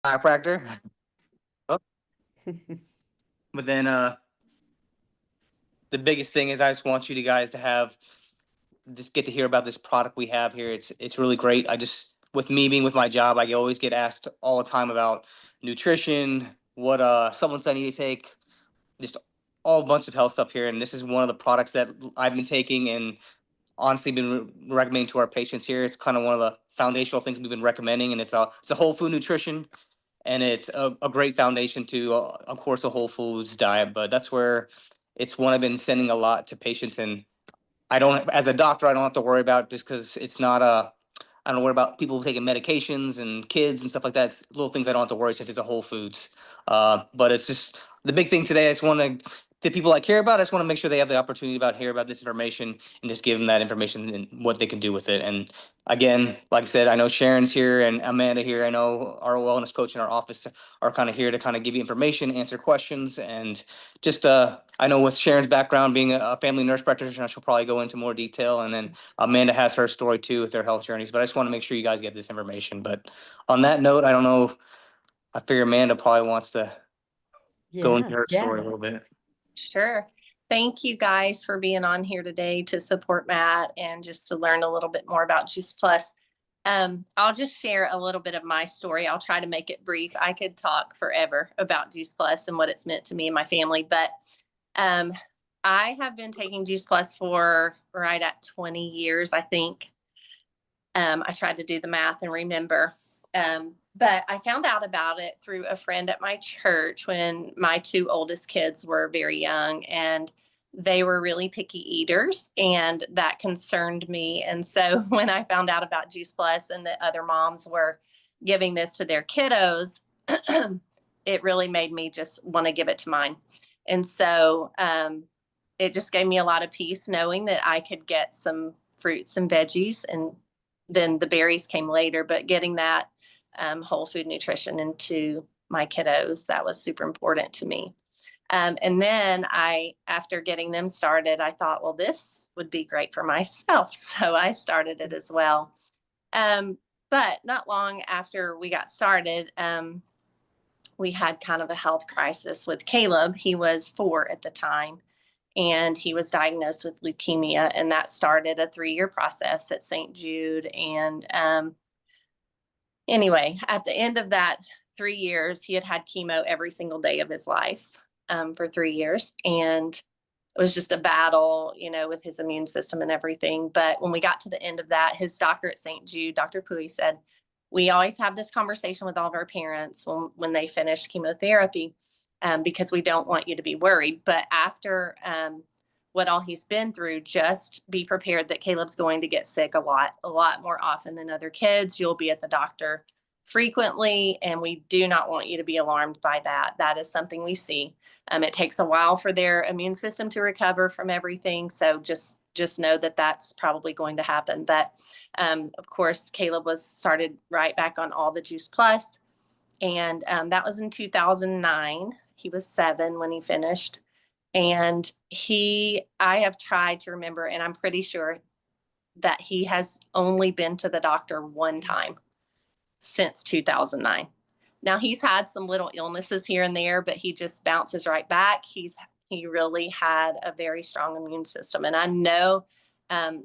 chiropractor. Oh, but then the biggest thing is I just want you guys to have just get to hear about this product we have here. It's really great. I just with me being with my job, I always get asked all the time about nutrition, what supplements I need to take, just all bunch of health stuff here. And this is one of the products that I've been taking and honestly been recommending to our patients here. It's kind of one of the foundational things we've been recommending, and it's a whole food nutrition, and it's a great foundation to, of course, a whole foods diet. But that's where it's one I've been sending a lot to patients, and I don't, as a doctor, I don't have to worry about just because it's not a. I don't worry about people taking medications and kids and stuff like that. It's little things I don't have to worry such as a Whole Foods. But it's just the big thing today. I just want to people I care about. I just want to make sure they have the opportunity about hear about this information and just give them that information and what they can do with it. And again, like I said, I know Sharon's here and Amanda here. I know our wellness coach in our office are kind of here to kind of give you information, answer questions, and just I know with Sharon's background being a family nurse practitioner, she'll probably go into more detail. And then Amanda has her story too with their health journeys. But I just want to make sure you guys get this information. But on that note, I don't know. I figure Amanda probably wants to go into her story a little bit. Sure. Thank you guys for being on here today to support Matt and just to learn a little bit more about Juice Plus. I'll just share a little bit of my story. I'll try to make it brief. I could talk forever about Juice Plus and what it's meant to me and my family, but I have been taking Juice Plus for right at 20 years, I think. I tried to do the math and remember. But I found out about it through a friend at my church when my two oldest kids were very young, and they were really picky eaters, and that concerned me. And so when I found out about Juice Plus and that other moms were giving this to their kiddos, it really made me just want to give it to mine. And so it just gave me a lot of peace knowing that I could get some fruits and veggies, and then the berries came later, but getting that whole food nutrition into my kiddos, that was super important to me. And then after getting them started, I thought, well, this would be great for myself. So I started it as well. But not long after we got started, we had kind of a health crisis with Caleb. He was 4 at the time, and he was diagnosed with leukemia, and that started a 3-year process at St. Jude. And anyway, at the end of that 3 years, he had had chemo every single day of his life for 3 years. And it was just a battle, with his immune system and everything. But when we got to the end of that, his doctor at St. Jude, Dr. Pui, said, we always have this conversation with all of our parents when they finish chemotherapy, because we don't want you to be worried. But after what all he's been through, just be prepared that Caleb's going to get sick a lot more often than other kids. You'll be at the doctor frequently, and we do not want you to be alarmed by that. That is something we see. It takes a while for their immune system to recover from everything. So just know that that's probably going to happen. But of course, Caleb was started right back on all the Juice Plus. And that was in 2009. He was 7 when he finished. And I have tried to remember, and I'm pretty sure that he has only been to the doctor one time since 2009. Now, he's had some little illnesses here and there, but he just bounces right back. He really had a very strong immune system. And I know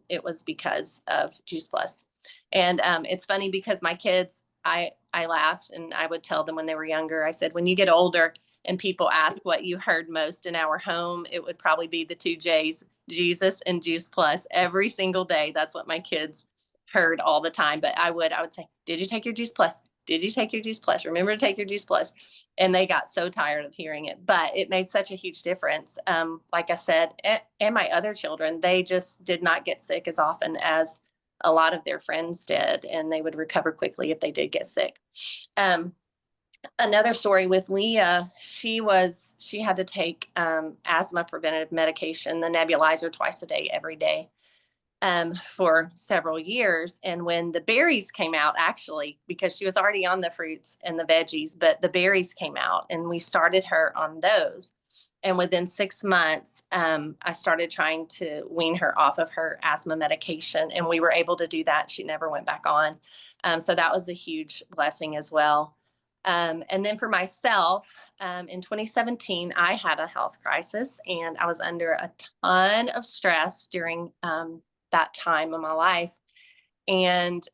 it was because of Juice Plus. And it's funny because my kids, I laughed, and I would tell them when they were younger, I said, when you get older and people ask what you heard most in our home, it would probably be the 2 J's, Jesus and Juice Plus, every single day. That's what my kids heard all the time. But I would say, did you take your Juice Plus? Did you take your Juice Plus? Remember to take your Juice Plus. And they got so tired of hearing it, but it made such a huge difference. Like I said, and my other children, they just did not get sick as often as a lot of their friends did, and they would recover quickly if they did get sick. Another story with Leah, she had to take asthma preventative medication, the nebulizer, twice a day, every day, for several years. And when the berries came out, actually, because she was already on the fruits and the veggies, but the berries came out, and we started her on those. And within 6 months, I started trying to wean her off of her asthma medication, and we were able to do that. She never went back on. So that was a huge blessing as well. And then for myself, in 2017, I had a health crisis and I was under a ton of stress during that time of my life. And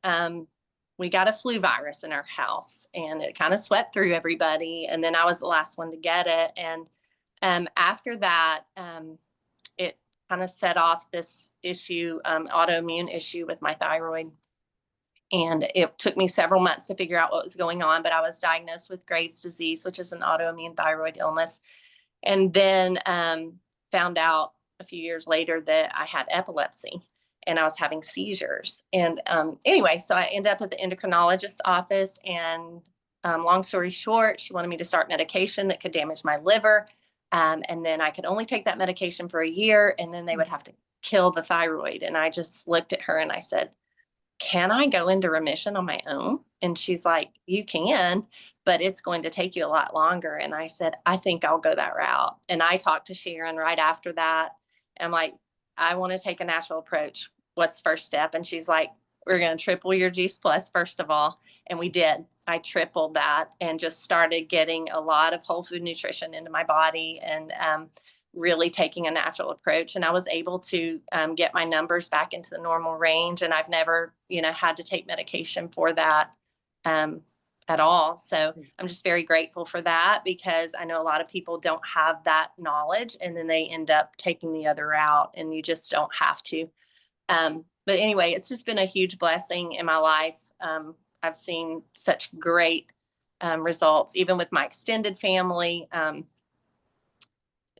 we got a flu virus in our house and it kind of swept through everybody. And then I was the last one to get it. And after that, it kind of set off this issue, autoimmune issue with my thyroid. And it took me several months to figure out what was going on, but I was diagnosed with Graves' disease, which is an autoimmune thyroid illness. And then found out a few years later that I had epilepsy and I was having seizures. And anyway, so I ended up at the endocrinologist's office. And long story short, she wanted me to start medication that could damage my liver. And then I could only take that medication for a year, and then they would have to kill the thyroid. And I just looked at her and I said, can I go into remission on my own? And she's like, you can, but it's going to take you a lot longer. And I said, I think I'll go that route. And I talked to Sharon right after that. I'm like, I want to take a natural approach. What's first step? And she's like, we're going to triple your Juice Plus, first of all. And we did. I tripled that and just started getting a lot of whole food nutrition into my body and really taking a natural approach. And I was able to get my numbers back into the normal range. And I've never, had to take medication for that at all. So I'm just very grateful for that, because I know a lot of people don't have that knowledge and then they end up taking the other route, and you just don't have to. But anyway, it's just been a huge blessing in my life. I've seen such great results, even with my extended family.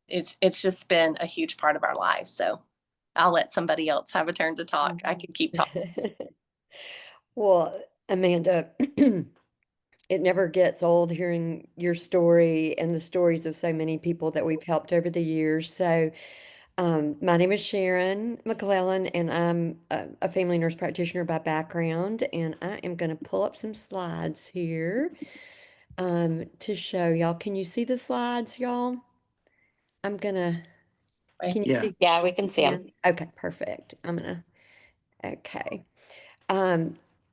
It's just been a huge part of our lives. So I'll let somebody else have a turn to talk. I can keep talking. Well, Amanda, it never gets old hearing your story and the stories of so many people that we've helped over the years. So, my name is Sharon McClellan, and I'm a family nurse practitioner by background. And I am going to pull up some slides here to show y'all. Can you see the slides, y'all? I'm gonna. Can you Yeah. see? Yeah, we can see them. Okay, perfect. Okay.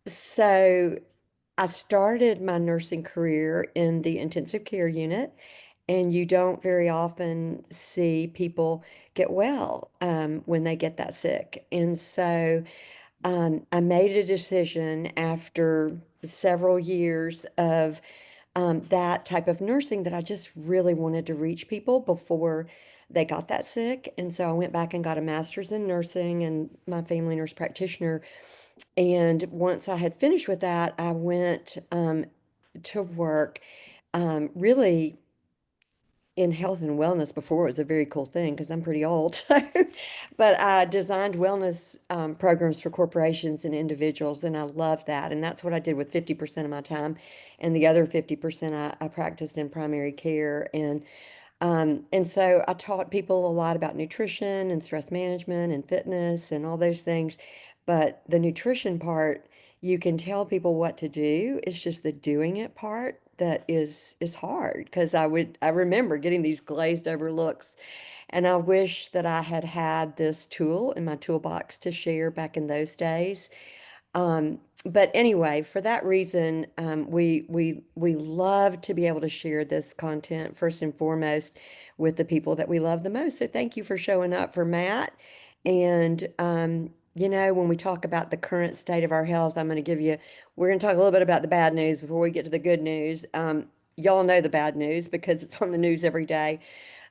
So I started my nursing career in the intensive care unit, and you don't very often see people get well when they get that sick. And so I made a decision after several years of that type of nursing that I just really wanted to reach people before they got that sick. And so I went back and got a master's in nursing and my family nurse practitioner. And once I had finished with that, I went to work really in health and wellness. Before it was a very cool thing because I'm pretty old. But I designed wellness programs for corporations and individuals, and I loved that. And that's what I did with 50% of my time. And the other 50% I practiced in primary care. And so I taught people a lot about nutrition and stress management and fitness and all those things. But the nutrition part, you can tell people what to do. It's just the doing it part that is hard, because I remember getting these glazed over looks, and I wish that I had had this tool in my toolbox to share back in those days. But anyway, for that reason, we love to be able to share this content first and foremost with the people that we love the most. So thank you for showing up for Matt. And when we talk about the current state of our health, we're going to talk a little bit about the bad news before we get to the good news. Y'all know the bad news because it's on the news every day.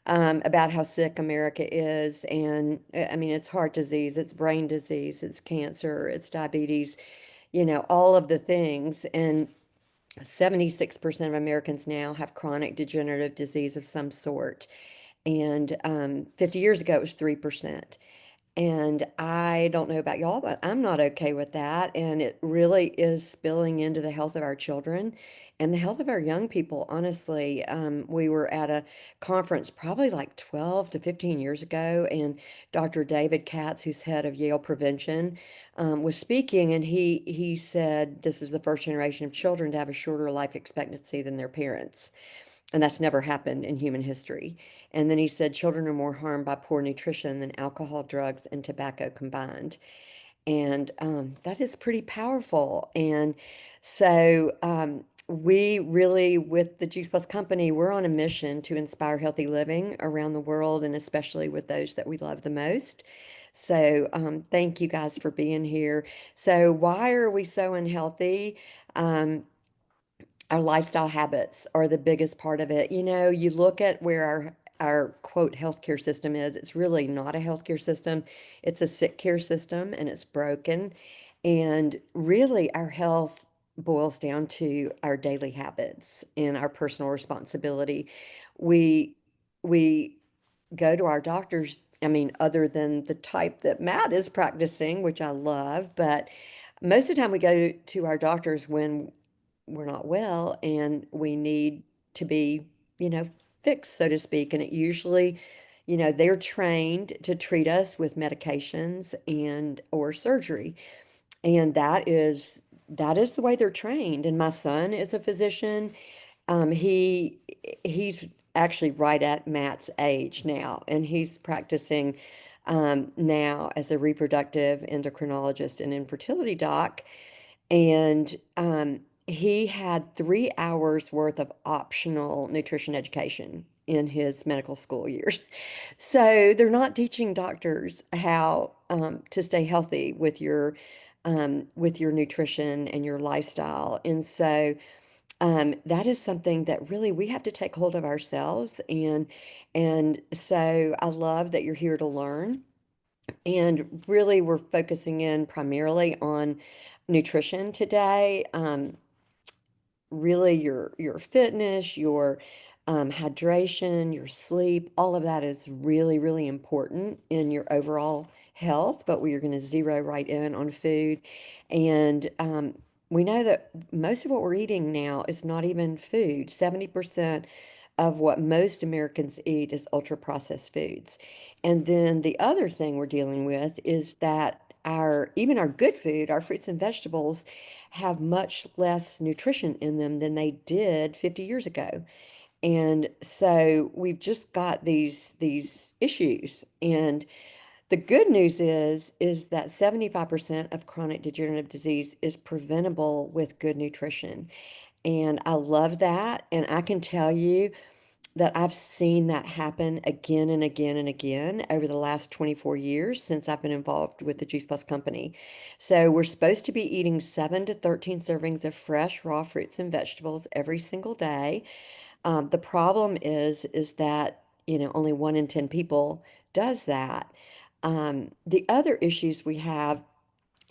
About how sick America is. And I mean, it's heart disease, it's brain disease, it's cancer, it's diabetes, all of the things. And 76% of Americans now have chronic degenerative disease of some sort. And 50 years ago, it was 3%. And I don't know about y'all, but I'm not okay with that. And it really is spilling into the health of our children and the health of our young people. Honestly, we were at a conference probably like 12 to 15 years ago, and Dr. David Katz, who's head of Yale Prevention, was speaking, and he said this is the first generation of children to have a shorter life expectancy than their parents. And that's never happened in human history. And then he said children are more harmed by poor nutrition than alcohol, drugs, and tobacco combined. And that is pretty powerful. And so we really, with the Juice Plus Company, we're on a mission to inspire healthy living around the world and especially with those that we love the most. So, thank you guys for being here. So, why are we so unhealthy? Um, our lifestyle habits are the biggest part of it. You know, you look at where our quote healthcare system is, it's really not a healthcare system. It's a sick care system and it's broken. And really our health boils down to our daily habits and our personal responsibility. We we go to our doctors, I mean, other than the type that Matt is practicing, which I love, but most of the time we go to our doctors when we're not well and we need to be, you know, fixed, so to speak. And it usually, you know, they're trained to treat us with medications and or surgery. And that is the way they're trained. And my son is a physician. He's actually right at Matt's age now, and he's practicing now as a reproductive endocrinologist and infertility doc. And he had 3 hours worth of optional nutrition education in his medical school years. So they're not teaching doctors how to stay healthy with your nutrition and your lifestyle. And so that is something that really we have to take hold of ourselves. And so I love that you're here to learn. And really, we're focusing in primarily on nutrition today. Really, your fitness, your hydration, your sleep, all of that is really, really important in your overall health. But we are going to zero right in on food, and we know that most of what we're eating now is not even food. 70% of what most Americans eat is ultra processed foods. And then the other thing we're dealing with is that our even our good food, our fruits and vegetables, have much less nutrition in them than they did 50 years ago. And so we've just got these issues. And the good news is that 75% of chronic degenerative disease is preventable with good nutrition. And I love that. And I can tell you that I've seen that happen again and again and again over the last 24 years since I've been involved with the Juice Plus Company. So we're supposed to be eating 7 to 13 servings of fresh raw fruits and vegetables every single day. The problem is that, you know, only 1 in 10 people does that. The other issues we have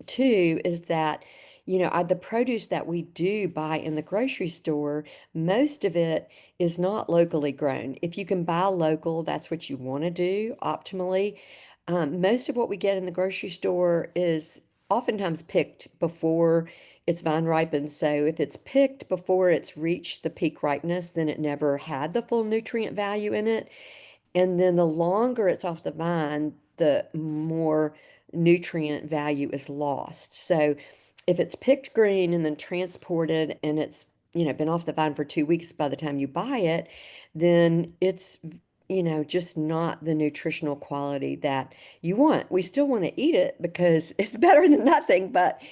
too is that, you know, the produce that we do buy in the grocery store, most of it is not locally grown. If you can buy local, that's what you want to do optimally. Most of what we get in the grocery store is oftentimes picked before it's vine ripened. So if it's picked before it's reached the peak ripeness, then it never had the full nutrient value in it. And then the longer it's off the vine, the more nutrient value is lost. So if it's picked green and then transported and it's, you know, been off the vine for 2 weeks by the time you buy it, then it's, you know, just not the nutritional quality that you want. We still want to eat it because it's better than nothing, but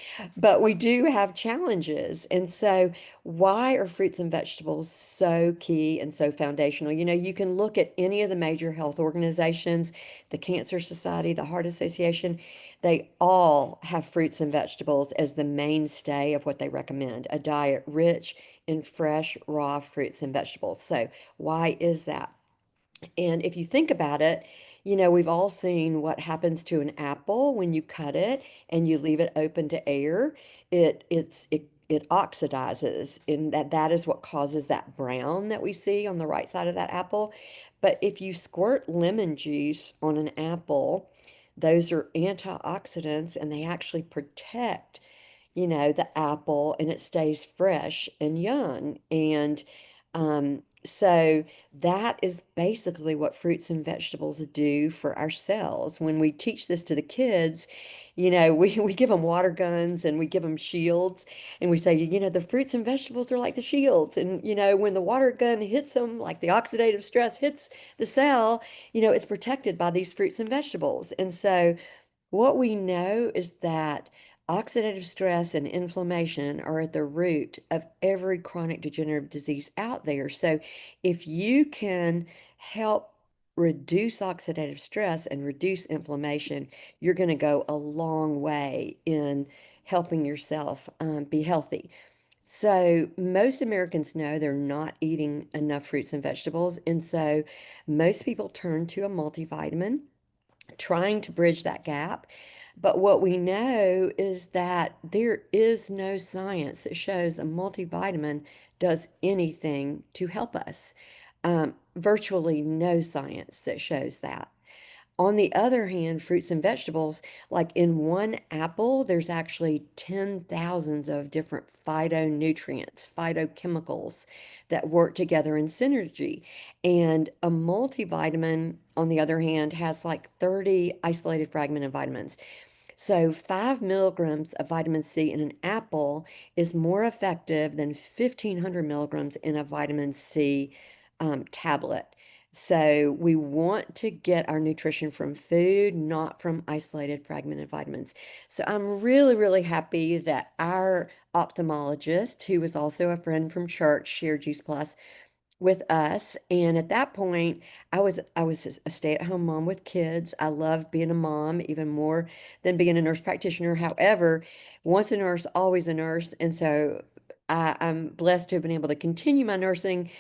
we do have challenges. And so why are fruits and vegetables so key and so foundational? You know, you can look at any of the major health organizations, the Cancer Society, the Heart Association, they all have fruits and vegetables as the mainstay of what they recommend, a diet rich in fresh, raw fruits and vegetables. So why is that? And if you think about it, you know, we've all seen what happens to an apple when you cut it and you leave it open to air. It oxidizes, and that is what causes that brown that we see on the right side of that apple. But if you squirt lemon juice on an apple, those are antioxidants and they actually protect, you know, the apple and it stays fresh and young. And so that is basically what fruits and vegetables do for our cells. When we teach this to the kids, you know, we give them water guns and we give them shields and we say, you know, the fruits and vegetables are like the shields. And, you know, when the water gun hits them, like the oxidative stress hits the cell, you know, it's protected by these fruits and vegetables. And so what we know is that Oxidative stress and inflammation are at the root of every chronic degenerative disease out there. So if you can help reduce oxidative stress and reduce inflammation, you're going to go a long way in helping yourself be healthy. So most Americans know they're not eating enough fruits and vegetables, and so most people turn to a multivitamin, trying to bridge that gap. But what we know is that there is no science that shows a multivitamin does anything to help us. Virtually no science that shows that. On the other hand, fruits and vegetables, like in one apple, there's actually 10,000s of different phytonutrients, phytochemicals that work together in synergy. And a multivitamin, on the other hand, has like 30 isolated fragmented vitamins. So 5 milligrams of vitamin C in an apple is more effective than 1,500 milligrams in a vitamin C tablet. So we want to get our nutrition from food, not from isolated fragmented vitamins. So I'm really, really happy that our ophthalmologist, who was also a friend from church, shared Juice Plus with us. And at that point, I was a stay-at-home mom with kids. I love being a mom even more than being a nurse practitioner. However, once a nurse, always a nurse. And so I'm blessed to have been able to continue my nursing,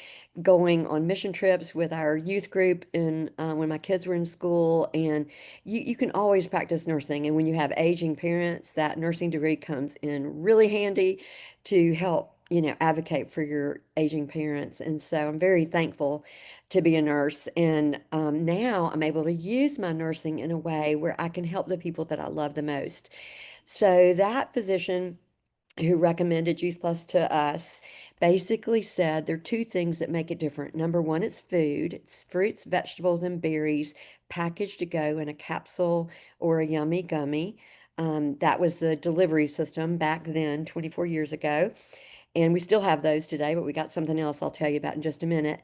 going on mission trips with our youth group in when my kids were in school. And you can always practice nursing. And when you have aging parents, that nursing degree comes in really handy to help, advocate for your aging parents. And so I'm very thankful to be a nurse. And now I'm able to use my nursing in a way where I can help the people that I love the most. So that physician who recommended Juice Plus to us basically said there are two things that make it different. Number one, it's food. It's fruits, vegetables, and berries packaged to go in a capsule or a yummy gummy. That was the delivery system back then, 24 years ago. And we still have those today, but we got something else I'll tell you about in just a minute.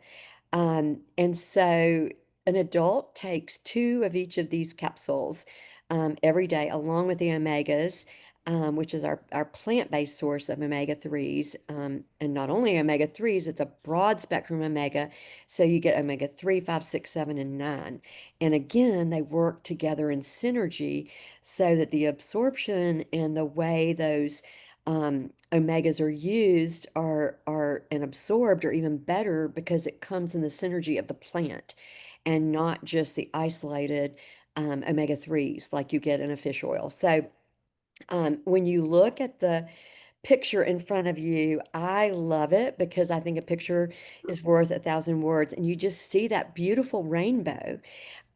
And so an adult takes two of each of these capsules every day, along with the omegas, which is our plant-based source of omega-3s. And not only omega-3s, it's a broad spectrum omega. So you get omega-3, 5, 6, 7, and 9. And again, they work together in synergy so that the absorption and the way those omegas are used are and absorbed are even better because it comes in the synergy of the plant and not just the isolated omega-3s like you get in a fish oil. So when you look at the picture in front of you, I love it because I think a picture is worth 1,000 words, and you just see that beautiful rainbow.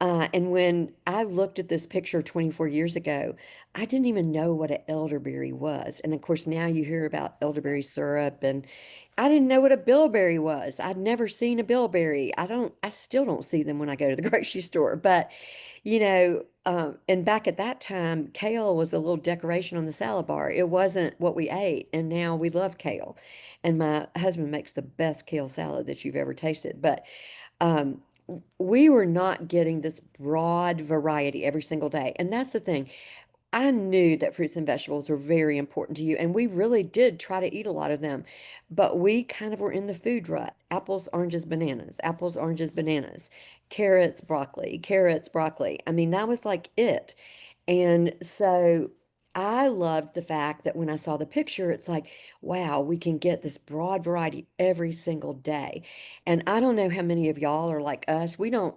And when I looked at this picture 24 years ago, I didn't even know what an elderberry was. And of course, now you hear about elderberry syrup, and I didn't know what a bilberry was. I'd never seen a bilberry. I still don't see them when I go to the grocery store. But, and back at that time, kale was a little decoration on the salad bar. It wasn't what we ate. And now we love kale. And my husband makes the best kale salad that you've ever tasted. But, um, we were not getting this broad variety every single day. And that's the thing. I knew that fruits and vegetables were very important to you, and we really did try to eat a lot of them. But we kind of were in the food rut. Apples, oranges, bananas, apples, oranges, bananas, carrots, broccoli, carrots, broccoli. I mean, that was like it. And so I loved the fact that when I saw the picture, it's like, wow, we can get this broad variety every single day. And I don't know how many of y'all are like us. We don't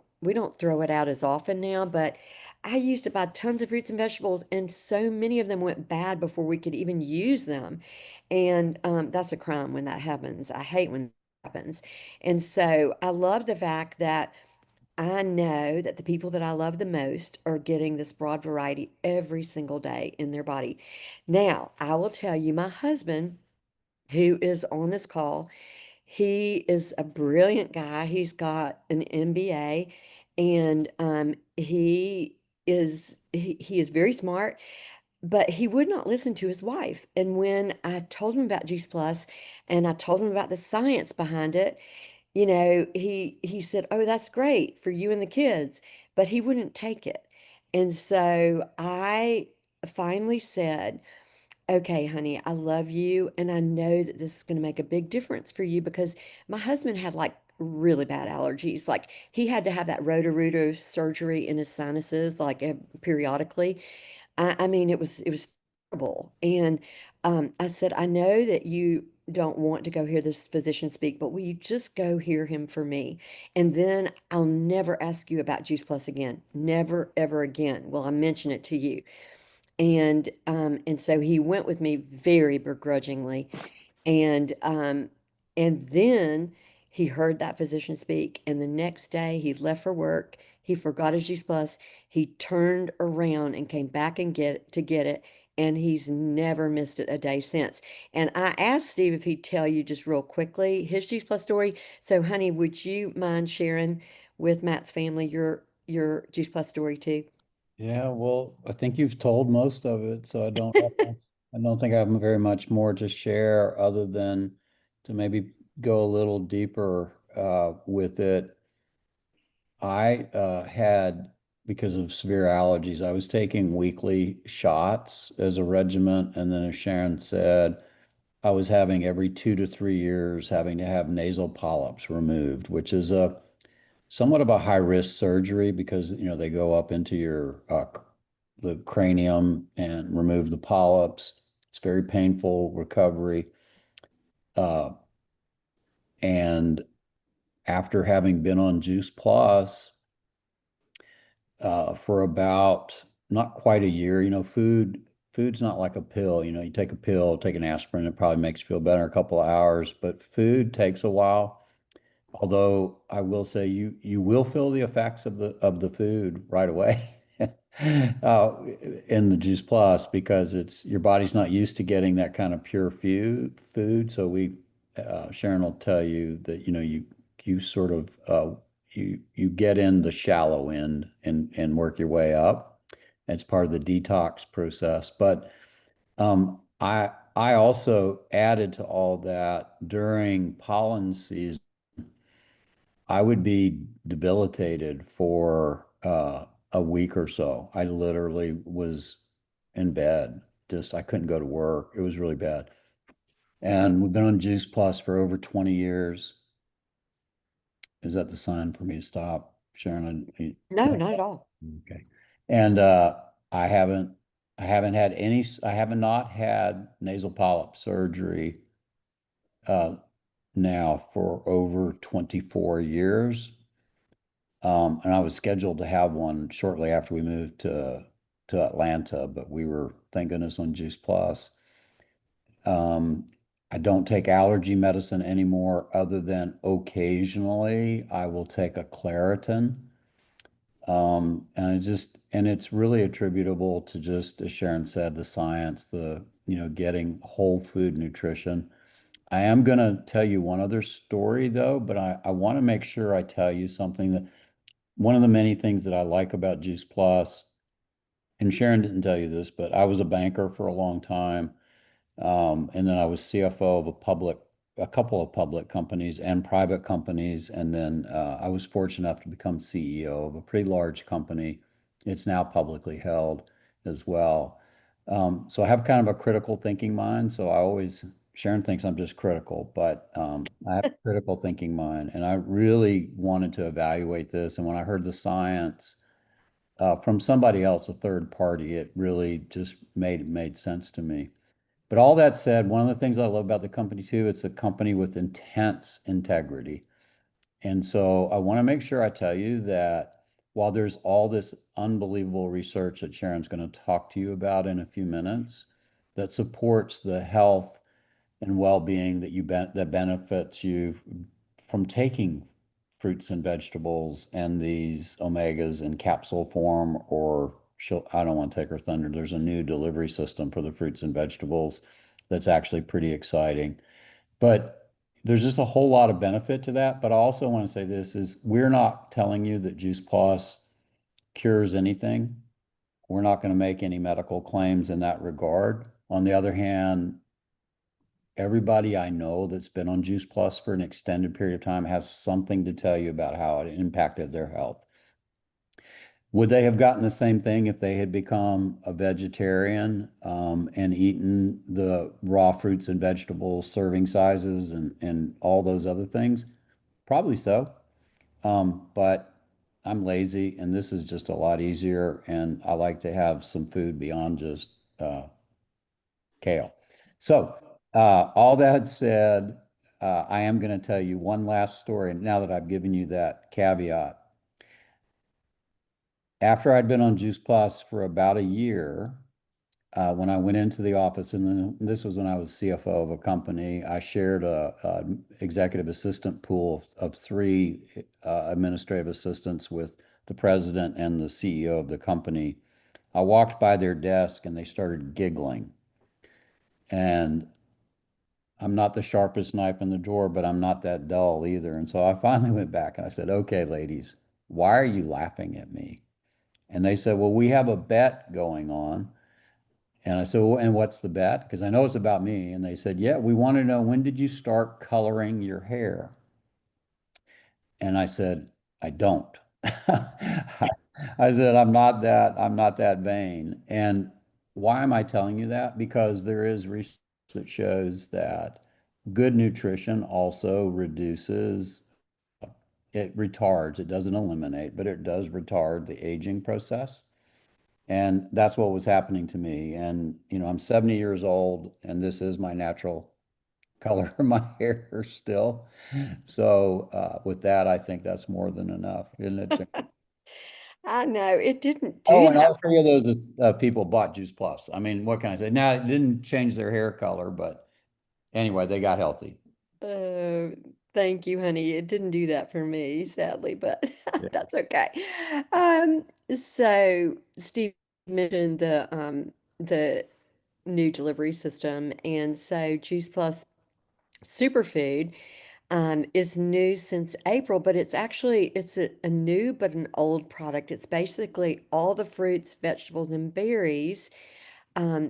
throw it out as often now, but I used to buy tons of fruits and vegetables, and so many of them went bad before we could even use them. And that's a crime when that happens. I hate when that happens. And so I love the fact that I know that the people that I love the most are getting this broad variety every single day in their body. Now, I will tell you, my husband, who is on this call, he is a brilliant guy. He's got an MBA, and he is very smart, but he would not listen to his wife. And when I told him about Juice Plus and I told him about the science behind it, he said, "Oh, that's great for you and the kids," but he wouldn't take it. And so I finally said, Okay, honey, I love you, and I know that this is going to make a big difference for you because my husband had like really bad allergies. Like he had to have that roto-rooter surgery in his sinuses like periodically. I mean, it was terrible. And I said, I know that you don't want to go hear this physician speak, but will you just go hear him for me? And then I'll never ask you about Juice Plus again. Never, ever again will I mention it to you. And so he went with me very begrudgingly. And then he heard that physician speak, and the next day he left for work. He forgot his Juice Plus. He turned around and came back and get it, and he's never missed it a day since. And I asked Steve if he'd tell you just real quickly his Juice Plus story. So, honey, would you mind sharing with Matt's family your Juice Plus story too? Yeah, well, I think you've told most of it, so I don't think I have very much more to share other than to maybe go a little deeper with it. I had, because of severe allergies, I was taking weekly shots as a regimen, and then as Sharon said, I was having every 2 to 3 years having to have nasal polyps removed, which is a somewhat of a high risk surgery because they go up into your the cranium and remove the polyps. It's very painful recovery. Uh, and after having been on Juice Plus for about not quite a year, food's not like a pill. You take a pill, take an aspirin, it probably makes you feel better in a couple of hours, but food takes a while. Although I will say you will feel the effects of the food right away in the Juice Plus because it's your body's not used to getting that kind of pure food. So Sharon will tell you that you sort of you get in the shallow end and work your way up. It's part of the detox process. But I also added to all that during pollen season. I would be debilitated for a week or so. I literally was in bed. Just I couldn't go to work. It was really bad. And we've been on Juice Plus for over 20 years. Is that the sign for me to stop, Sharon? No, not at all. Okay. And I have not had nasal polyp surgery uh, now for over 24 years. And I was scheduled to have one shortly after we moved to Atlanta, but we were, thank goodness, on Juice Plus. Um, I don't take allergy medicine anymore, other than occasionally I will take a Claritin. And it's really attributable to just, as Sharon said, the science, getting whole food nutrition. I am going to tell you one other story though, but I want to make sure I tell you something that one of the many things that I like about Juice Plus, and Sharon didn't tell you this, but I was a banker for a long time. And then I was CFO of a couple of public companies and private companies. And then I was fortunate enough to become CEO of a pretty large company. It's now publicly held as well. So I have kind of a critical thinking mind. Sharon thinks I'm just critical, but I have a critical thinking mind. And I really wanted to evaluate this. And when I heard the science from somebody else, a third party, it really just made sense to me. But all that said, one of the things I love about the company too, it's a company with intense integrity. And so I want to make sure I tell you that while there's all this unbelievable research that Sharon's going to talk to you about in a few minutes that supports the health and well-being that benefits you from taking fruits and vegetables and these omegas in capsule form, or I don't want to take her thunder. There's a new delivery system for the fruits and vegetables that's actually pretty exciting. But there's just a whole lot of benefit to that. But I also want to say this is we're not telling you that Juice Plus cures anything. We're not going to make any medical claims in that regard. On the other hand, everybody I know that's been on Juice Plus for an extended period of time has something to tell you about how it impacted their health. Would they have gotten the same thing if they had become a vegetarian and eaten the raw fruits and vegetables, serving sizes, and all those other things? Probably so. But I'm lazy, and this is just a lot easier, and I like to have some food beyond just kale. So, all that said, I am going to tell you one last story now that I've given you that caveat. After I'd been on Juice Plus for about a year, when I went into the office, and then this was when I was CFO of a company, I shared a executive assistant pool of three administrative assistants with the president and the CEO of the company. I walked by their desk and they started giggling. And I'm not the sharpest knife in the drawer, but I'm not that dull either. And so I finally went back and I said, okay, ladies, why are you laughing at me? And they said, well, we have a bet going on. And I said, well, and what's the bet? Because I know it's about me. And they said, yeah, we want to know, when did you start coloring your hair? And I said, I don't. I said, I'm not that vain. And why am I telling you that? Because there is research that shows that good nutrition also reduces, it retards, it doesn't eliminate, but it does retard the aging process. And that's what was happening to me. And, I'm 70 years old, and this is my natural color of my hair still. So, with that, I think that's more than enough, isn't it, Jim? I know it didn't Oh, do and that. all three of those people bought Juice Plus. I mean, what can I say? Now, it didn't change their hair color, but anyway, they got healthy. Oh, thank you, honey. It didn't do that for me, sadly, but Yeah. that's okay. So Steve mentioned the new delivery system, and so Juice Plus Superfood is new since April, but it's a new but an old product. It's basically all the fruits, vegetables, and berries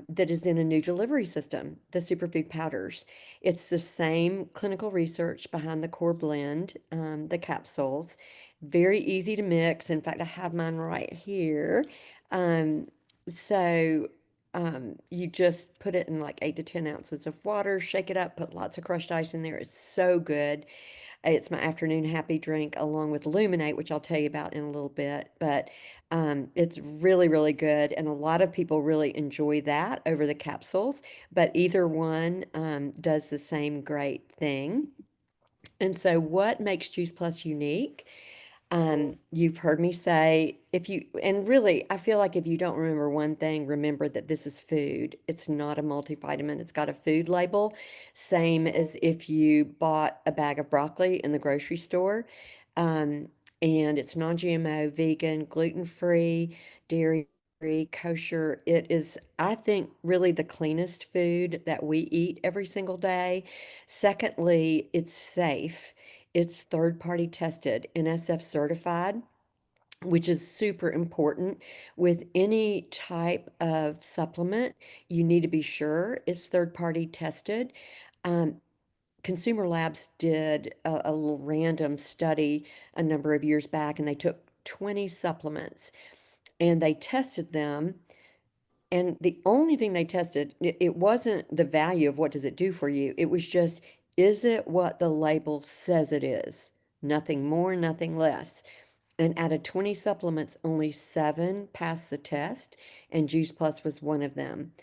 that is in a new delivery system, the superfood powders. It's the same clinical research behind the core blend, the capsules. Very easy to mix. In fact, I have mine right here. Um, so you just put it in like 8 to 10 ounces of water, shake it up, put lots of crushed ice in there. It's so good. It's my afternoon happy drink along with Luminate, which I'll tell you about in a little bit. But it's really, really good. And a lot of people really enjoy that over the capsules. But either one does the same great thing. And so, what makes Juice Plus unique? You've heard me say, and really, I feel like if you don't remember one thing, remember that this is food. It's not a multivitamin. It's got a food label, same as if you bought a bag of broccoli in the grocery store. Um, and it's non-GMO, vegan, gluten-free, dairy-free, kosher. It is, I think, really the cleanest food that we eat every single day. Secondly, it's safe. It's third party tested, NSF certified, which is super important. With any type of supplement, you need to be sure it's third party tested. Um, Consumer Labs did a little random study a number of years back, and they took 20 supplements and they tested them. And the only thing they tested, it wasn't the value of what does it do for you. It was just, is it what the label says it is? Nothing more, nothing less. And out of 20 supplements, only 7 passed the test, and Juice Plus was one of them.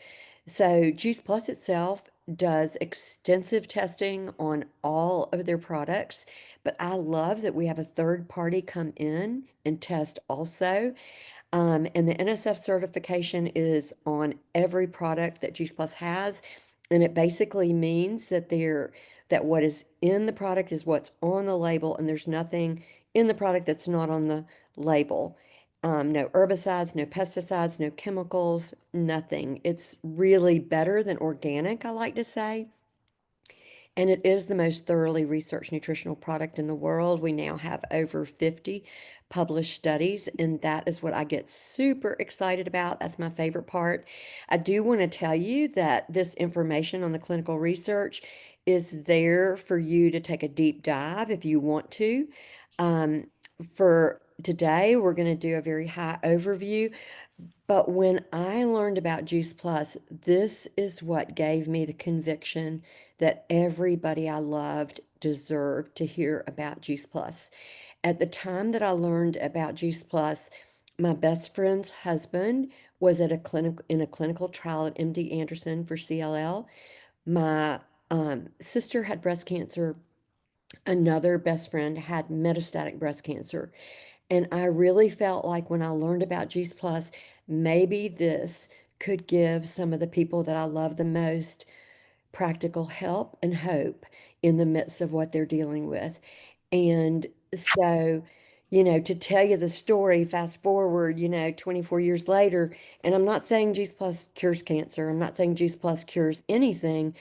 So Juice Plus itself does extensive testing on all of their products, but I love that we have a third party come in and test also. And the NSF certification is on every product that Juice Plus has. And it basically means that that what is in the product is what's on the label, and there's nothing in the product that's not on the label. No herbicides, no pesticides, no chemicals, nothing. It's really better than organic, I like to say. And it is the most thoroughly researched nutritional product in the world. We now have over 50 published studies, and that is what I get super excited about. That's my favorite part. I do want to tell you that this information on the clinical research is there for you to take a deep dive if you want to. Um, for today, we're going to do a very high overview. But when I learned about Juice Plus, this is what gave me the conviction that everybody I loved deserved to hear about Juice Plus. At the time that I learned about Juice Plus, my best friend's husband was at a clinic in a clinical trial at MD Anderson for CLL. My sister had breast cancer. Another best friend had metastatic breast cancer. And I really felt like when I learned about Juice Plus, maybe this could give some of the people that I love the most practical help and hope in the midst of what they're dealing with. And so, to tell you the story, fast forward, 24 years later, and I'm not saying Juice Plus cures cancer, I'm not saying Juice Plus cures anything,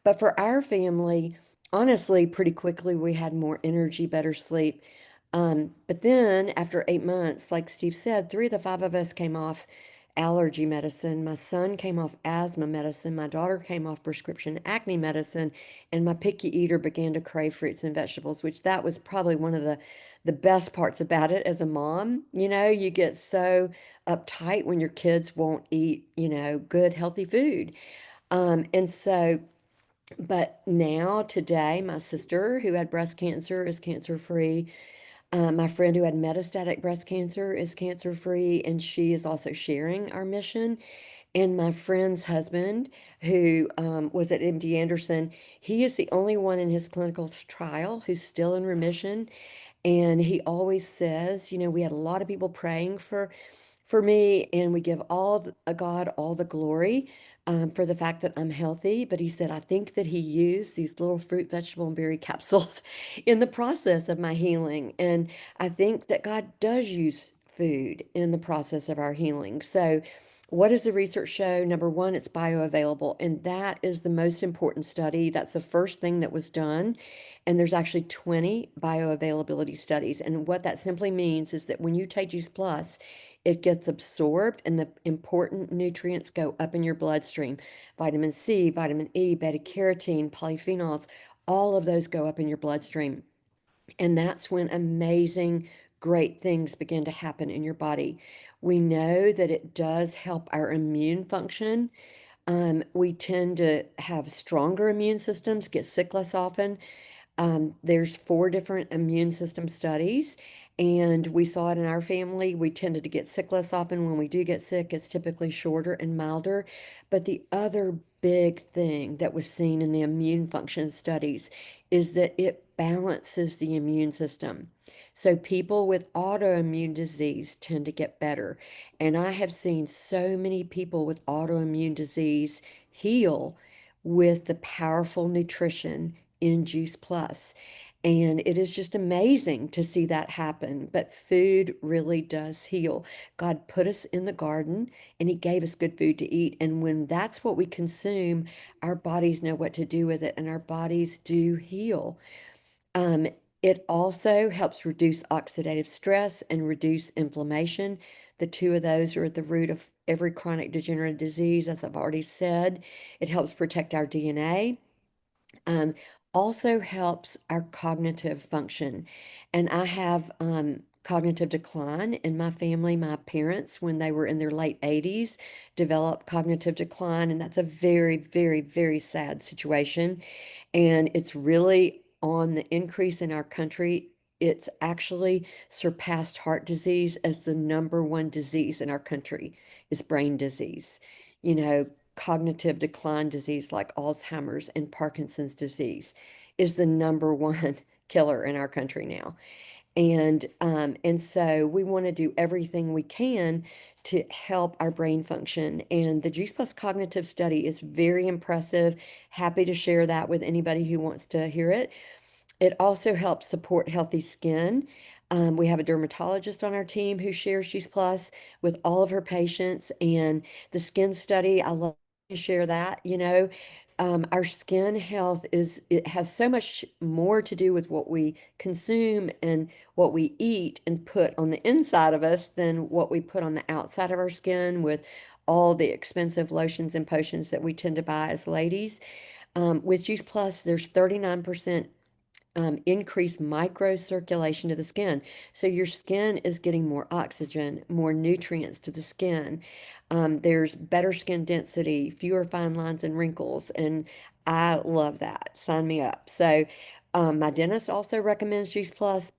but for our family, honestly, pretty quickly we had more energy, better sleep. But then after 8 months, like Steve said, 3 of the 5 of us came off allergy medicine. My son came off asthma medicine. My daughter came off prescription acne medicine, and my picky eater began to crave fruits and vegetables, which that was probably one of the best parts about it as a mom. You get so uptight when your kids won't eat, good, healthy food. And so, but now today, my sister who had breast cancer is cancer free. My friend who had metastatic breast cancer is cancer free, and she is also sharing our mission. And my friend's husband, who was at MD Anderson, he is the only one in his clinical trial who's still in remission. And he always says, we had a lot of people praying for me, and we give God all the glory for the fact that I'm healthy. But he said, I think that he used these little fruit, vegetable, and berry capsules in the process of my healing. And I think that God does use food in the process of our healing. So, what does the research show? Number one, it's bioavailable, and that is the most important study. That's the first thing that was done. And there's actually 20 bioavailability studies. And what that simply means is that when you take Juice Plus, it gets absorbed and the important nutrients go up in your bloodstream. Vitamin C, vitamin E, beta carotene, polyphenols, all of those go up in your bloodstream. And that's when amazing, great things begin to happen in your body. We know that it does help our immune function. We tend to have stronger immune systems, get sick less often. There's 4 different immune system studies, and we saw it in our family. We tended to get sick less often. When we do get sick, it's typically shorter and milder. But the other big thing that was seen in the immune function studies is that it balances the immune system. So people with autoimmune disease tend to get better. And I have seen so many people with autoimmune disease heal with the powerful nutrition in Juice Plus. And it is just amazing to see that happen. But food really does heal. God put us in the garden and He gave us good food to eat. And when that's what we consume, our bodies know what to do with it, and our bodies do heal. Um, it also helps reduce oxidative stress and reduce inflammation. The two of those are at the root of every chronic degenerative disease, as I've already said. It helps protect our DNA. Um, Also helps our cognitive function. And I have cognitive decline in my family. My parents, when they were in their late 80s, developed cognitive decline, and that's a very, very, very sad situation. And it's really on the increase in our country. It's actually surpassed heart disease as the #1 disease in our country is brain disease. Cognitive decline disease like Alzheimer's and Parkinson's disease is the #1 killer in our country now. And so we want to do everything we can to help our brain function. And the Juice Plus Cognitive study is very impressive. Happy to share that with anybody who wants to hear it. It also helps support healthy skin. We have a dermatologist on our team who shares Juice Plus with all of her patients. And the skin study, I love to share that. Our skin health it has so much more to do with what we consume and what we eat and put on the inside of us than what we put on the outside of our skin with all the expensive lotions and potions that we tend to buy as ladies. With Juice Plus, there's 39% increase microcirculation to the skin. So your skin is getting more oxygen, more nutrients to the skin. There's better skin density, fewer fine lines and wrinkles, and I love that. Sign me up. So my dentist also recommends Juice Plus.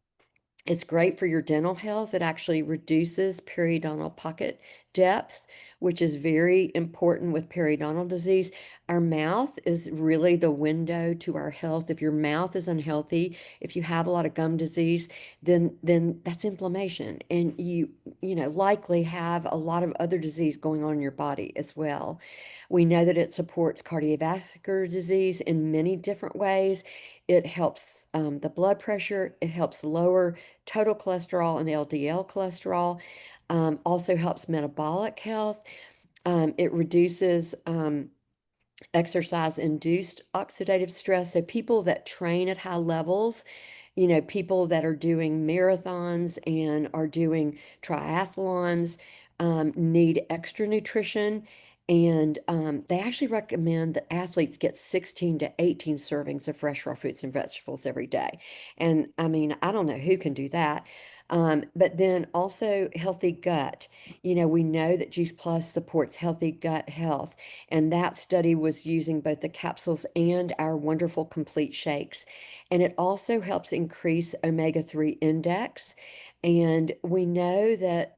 It's great for your dental health. It actually reduces periodontal pocket depth, which is very important with periodontal disease. Our mouth is really the window to our health. If your mouth is unhealthy, if you have a lot of gum disease, then that's inflammation, and you know likely have a lot of other disease going on in your body as well. We know that it supports cardiovascular disease in many different ways. It helps the blood pressure. It helps lower total cholesterol and LDL cholesterol. Also helps metabolic health. It reduces exercise-induced oxidative stress. So people that train at high levels, you know, people that are doing marathons and are doing triathlons, need extra nutrition. And they actually recommend that athletes get 16 to 18 servings of fresh raw fruits and vegetables every day. And I mean, I don't know who can do that. But then also healthy gut. You know, we know that Juice Plus supports healthy gut health. And that study was using both the capsules and our wonderful complete shakes. And it also helps increase omega-3 index. And we know that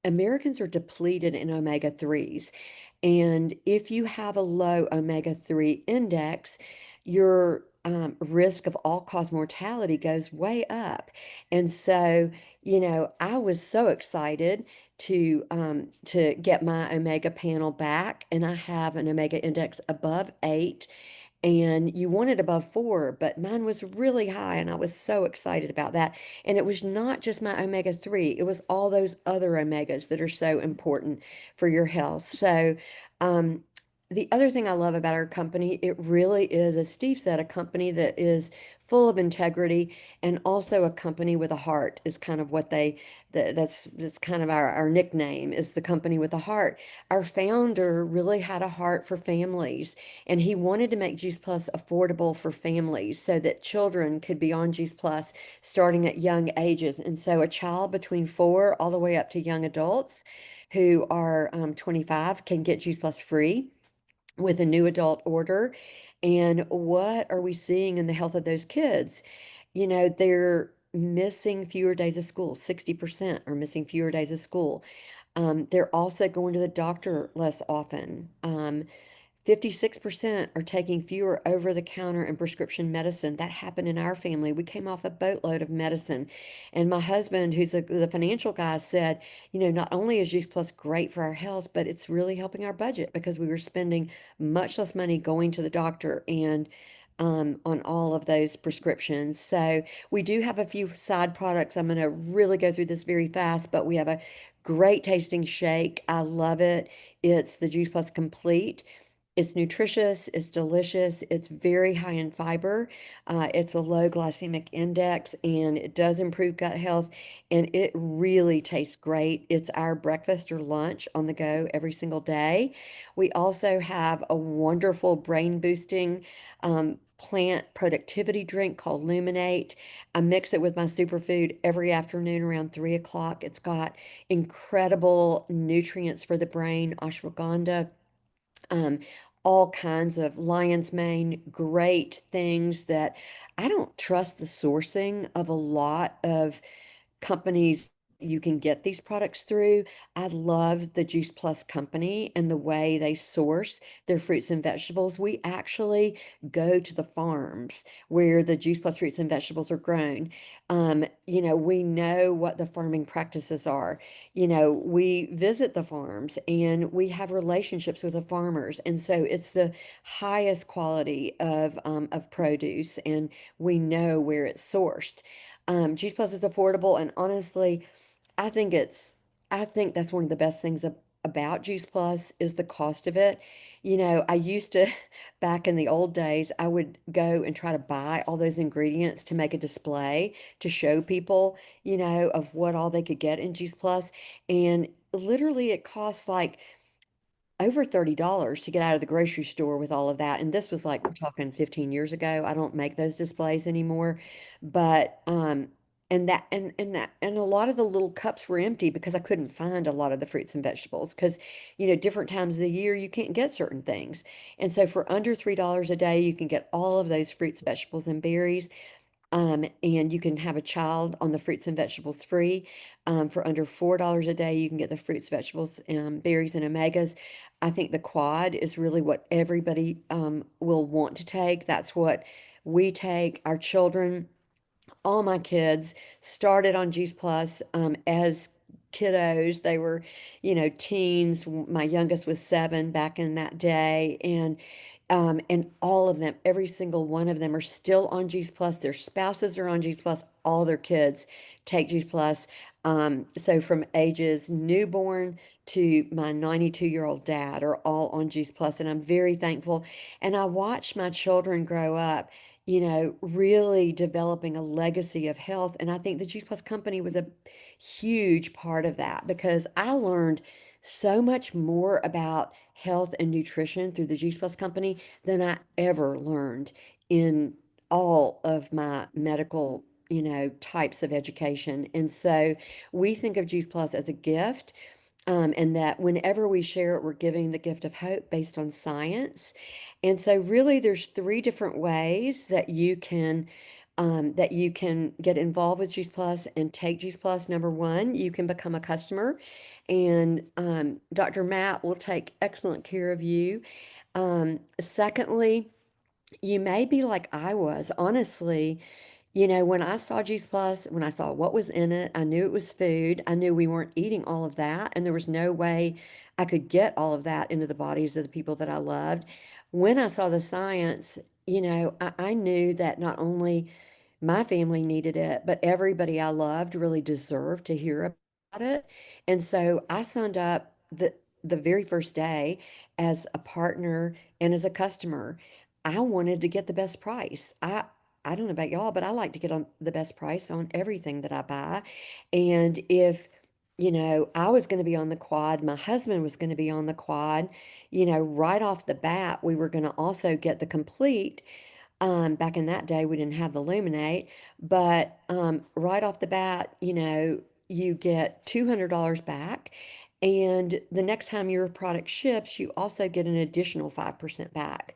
Americans are depleted in omega-3s. And if you have a low omega-3 index, your risk of all-cause mortality goes way up. And so, you know, I was so excited to get my omega panel back, and I have an omega index above 8, and you want it above 4, but mine was really high, and I was so excited about that. And it was not just my omega-3, it was all those other omegas that are so important for your health. So, um, the other thing I love about our company, it really is, as Steve said, a company that is full of integrity, and also a company with a heart is kind of what that's kind of our nickname, is the company with a heart. Our founder really had a heart for families, and he wanted to make Juice Plus affordable for families so that children could be on Juice Plus starting at young ages. And so a child between 4 all the way up to young adults who are 25 can get Juice Plus free with a new adult order. And what are we seeing in the health of those kids? You know, they're missing fewer days of school. 60% are missing fewer days of school. They're also going to the doctor less often. 56% are taking fewer over-the-counter and prescription medicine. That happened in our family. We came off a boatload of medicine. And my husband, who's the financial guy, said, you know, not only is Juice Plus great for our health, but it's really helping our budget, because we were spending much less money going to the doctor and on all of those prescriptions. So we do have a few side products. I'm going to really go through this very fast, but we have a great tasting shake. I love it. It's the Juice Plus Complete. It's nutritious, it's delicious, it's very high in fiber, it's a low glycemic index, and it does improve gut health, and it really tastes great. It's our breakfast or lunch on the go every single day. We also have a wonderful brain boosting plant productivity drink called Luminate. I mix it with my superfood every afternoon around 3 o'clock. It's got incredible nutrients for the brain, ashwagandha, um, all kinds of lion's mane, great things that I don't trust the sourcing of a lot of companies you can get these products through. I love the Juice Plus company and the way they source their fruits and vegetables. We actually go to the farms where the Juice Plus fruits and vegetables are grown. You know, we know what the farming practices are. You know, we visit the farms and we have relationships with the farmers. And so it's the highest quality of produce, and we know where it's sourced. Juice Plus is affordable, and honestly, I think it's, I think that's one of the best things about Juice Plus is the cost of it. You know, I used to, back in the old days, I would go and try to buy all those ingredients to make a display to show people, you know, of what all they could get in Juice Plus. And literally it costs like over $30 to get out of the grocery store with all of that. And this was like, we're talking 15 years ago. I don't make those displays anymore, but and a lot of the little cups were empty because I couldn't find a lot of the fruits and vegetables because, different times of the year you can't get certain things. And so for under $3 a day, you can get all of those fruits, vegetables, and berries. And you can have a child on the fruits and vegetables free. For under $4 a day, you can get the fruits, vegetables, berries, and omegas. I think the quad is really what everybody will want to take. That's what we take. Our children, all my kids started on Juice Plus as kiddos. They were, teens. My youngest was 7 back in that day, and all of them, every single one of them, are still on Juice Plus. Their spouses are on Juice Plus. All their kids take Juice Plus. So from ages newborn to my 92-year-old dad are all on Juice Plus, and I'm very thankful. And I watched my children grow up, really developing a legacy of health. And I think the Juice Plus company was a huge part of that because I learned so much more about health and nutrition through the Juice Plus company than I ever learned in all of my medical, types of education. And so we think of Juice Plus as a gift. And that whenever we share it, we're giving the gift of hope based on science. And so really there's 3 different ways that you can get involved with Juice Plus and take Juice Plus. Number 1, you can become a customer, and Dr. Matt will take excellent care of you. Secondly, you may be like I was, honestly. When I saw Juice Plus, when I saw what was in it, I knew it was food. I knew we weren't eating all of that, and there was no way I could get all of that into the bodies of the people that I loved. When I saw the science, I knew that not only my family needed it, but everybody I loved really deserved to hear about it. And so I signed up the very first day as a partner and as a customer. I wanted to get the best price. I don't know about y'all, but I like to get on the best price on everything that I buy. And if, I was going to be on the quad, my husband was going to be on the quad, right off the bat, we were going to also get the complete. Back in that day, we didn't have the Luminate, but right off the bat, you get $200 back. And the next time your product ships, you also get an additional 5% back.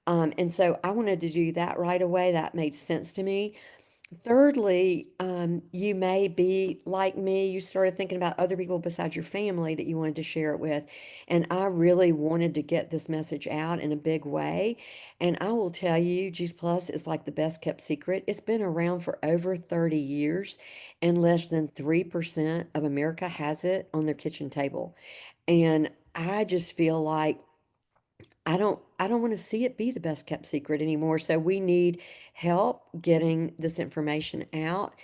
And so I wanted to do that right away. That made sense to me. Thirdly, you may be like me. You started thinking about other people besides your family that you wanted to share it with. And I really wanted to get this message out in a big way. And I will tell you, Juice Plus is like the best kept secret. It's been around for over 30 years, and less than 3% of America has it on their kitchen table. And I just feel like I don't want to see it be the best kept secret anymore. So we need help getting this information out.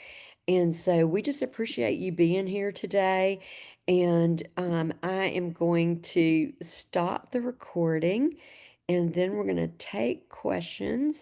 And so we just appreciate you being here today. And I am going to stop the recording, and then we're going to take questions.